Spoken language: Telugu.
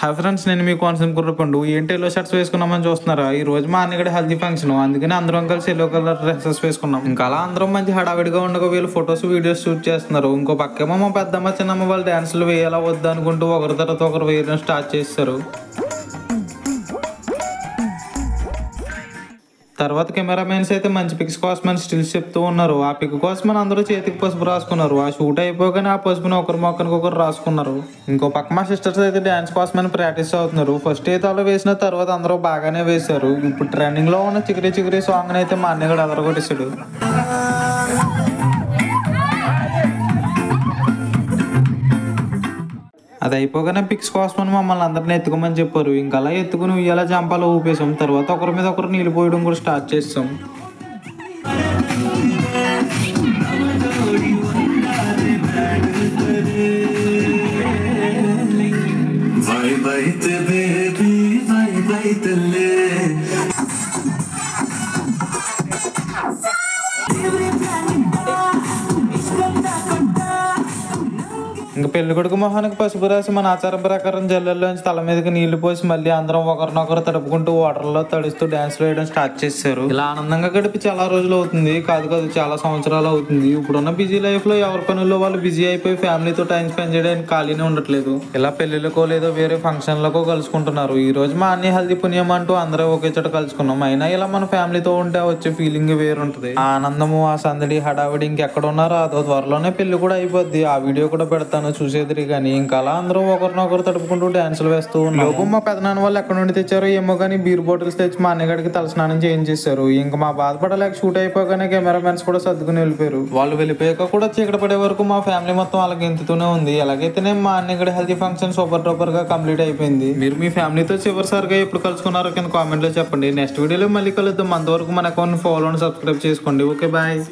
హాయ్ ఫ్రెండ్స్, నేను మీ కోనసీమ కుర్రపండు. ఏంటి ఎల్లో షర్ట్స్ వేసుకున్నామని చూస్తున్నారా? ఈ రోజు మా అన్నగడి హెల్దీ ఫంక్షన్, అందుకని అందరం కలిసి ఎల్లో కలర్ డ్రెస్సెస్ వేసుకున్నాం. ఇంకా అలా అందరం మంచి హడావిడిగా ఉండగా వీళ్ళు ఫొటోస్ వీడియోస్ షూట్ చేస్తున్నారు. ఇంకో పక్కేమో మా పెద్దమ్మ చిన్నమ్మ వాళ్ళు డాన్సులు వేయాలా వద్దు అనుకుంటూ ఒకరి తర్వాత ఒకరు వేయడం స్టార్ట్ చేస్తారు. తర్వాత కెమెరామెన్స్ అయితే మంచి పిక్స్ కోసమని స్టిల్స్ చెప్తూ ఉన్నారు. ఆ పిక్ కోసమని అందరూ చేతికి పసుపు రాసుకున్నారు. ఆ షూట్ అయిపోగానే ఆ పసుపుని ఒకరి మొక్కనికి ఒకరు రాసుకున్నారు. ఇంకో పక్క మా సిస్టర్స్ అయితే డాన్స్ కోసమని ప్రాక్టీస్ అవుతున్నారు. ఫస్ట్ అయితే అలా వేసిన తర్వాత అందరూ బాగానే వేశారు. ఇప్పుడు ట్రెండింగ్ లో ఉన్న చికిరి చికిరి సాంగ్ అయితే మా అన్నయ్య కూడా అదరగొట్టేశాడు. అది అయిపోగానే పిక్స్ కోసమని మమ్మల్ని అందరినీ ఎత్తుకోమని చెప్పారు. ఇంకా అలా ఎత్తుకుని ఉయ్యాల జంపాలో ఊపేసాం. తర్వాత ఒకరి మీద ఒకరు నీళ్ళు పోయడం కూడా స్టార్ట్ చేస్తాం. ఇంకా పెళ్లి కొడుకు మొహానికి పసుపు రాసి మన ఆచారం ప్రకారం జల్లెల్లోంచి తల మీదకి నీళ్లు పోసి మళ్ళీ అందరం ఒకరినొకరు తడుపుకుంటూ వాటర్లో తడుస్తూ డాన్స్ వేయడం స్టార్ట్ చేశారు. ఇలా ఆనందంగా గడిపి చాలా రోజులు అవుతుంది, కాదు చాలా సంవత్సరాలు అవుతుంది. ఇప్పుడున్న బిజీ లైఫ్ లో ఎవరి పనుల్లో వాళ్ళు బిజీ అయిపోయి ఫ్యామిలీతో టైం స్పెండ్ చేయడానికి ఖాళీనే ఉండట్లేదు. ఇలా పెళ్లిళ్ళకో లేదో వేరే ఫంక్షన్లకో కలుసుకుంటున్నారు. ఈ రోజు మా అన్ని హెల్దీ పుణ్యం అంటూ అందరూ ఒకే చోట కలుసుకున్నాం. అయినా ఇలా మన ఫ్యామిలీతో ఉంటే వచ్చే ఫీలింగ్ వేరుంటది. ఆ ఆనందము, ఆ సందడి, హడావిడి ఇంకెక్కడ ఉన్నారో అదో త్వరలోనే పెళ్లి కూడా అయిపోద్ది. ఆ వీడియో కూడా పెడతాను చూసేదిరి. కానీ ఇంకా అలా అందరూ ఒకరినొకరు తడుపుకుంటూ డాన్సులు వేస్తూ ఉన్నారు. మా పెదనాన్న వాళ్ళు ఎక్కడ నుండి తెచ్చారో ఏమో కానీ బీర్ బాటిల్స్ తెచ్చి మా అన్నగడికి తలస్నానం చేయించేశారు. ఇంకా మా బాధపడలేక షూట్ అయిపోగానే కెమెరామెన్స్ కూడా సర్దుకుని వెళ్ళిపోయారు. వాళ్ళు వెళ్ళిపోయాక కూడా చీకటి పడే వరకు మా ఫ్యామిలీ మొత్తం అలా గెంతుతూనే ఉంది. ఎలాగైతేనే మా అన్నగడి హెల్తీ ఫంక్షన్ సూపర్ డూపర్ గా కంప్లీట్ అయిపోయింది. మీరు మీ ఫ్యామిలీతో చివరిసారిగా ఎప్పుడు కలుసుకున్నారో కింద కామెంట్ లో చెప్పండి. నెక్స్ట్ వీడియోలో మళ్ళీ కలుద్దాం. అంతవరకు మన అకౌంట్ ఫాలో అండ్ సబ్స్క్రైబ్ చేసుకోండి. Okay, bye.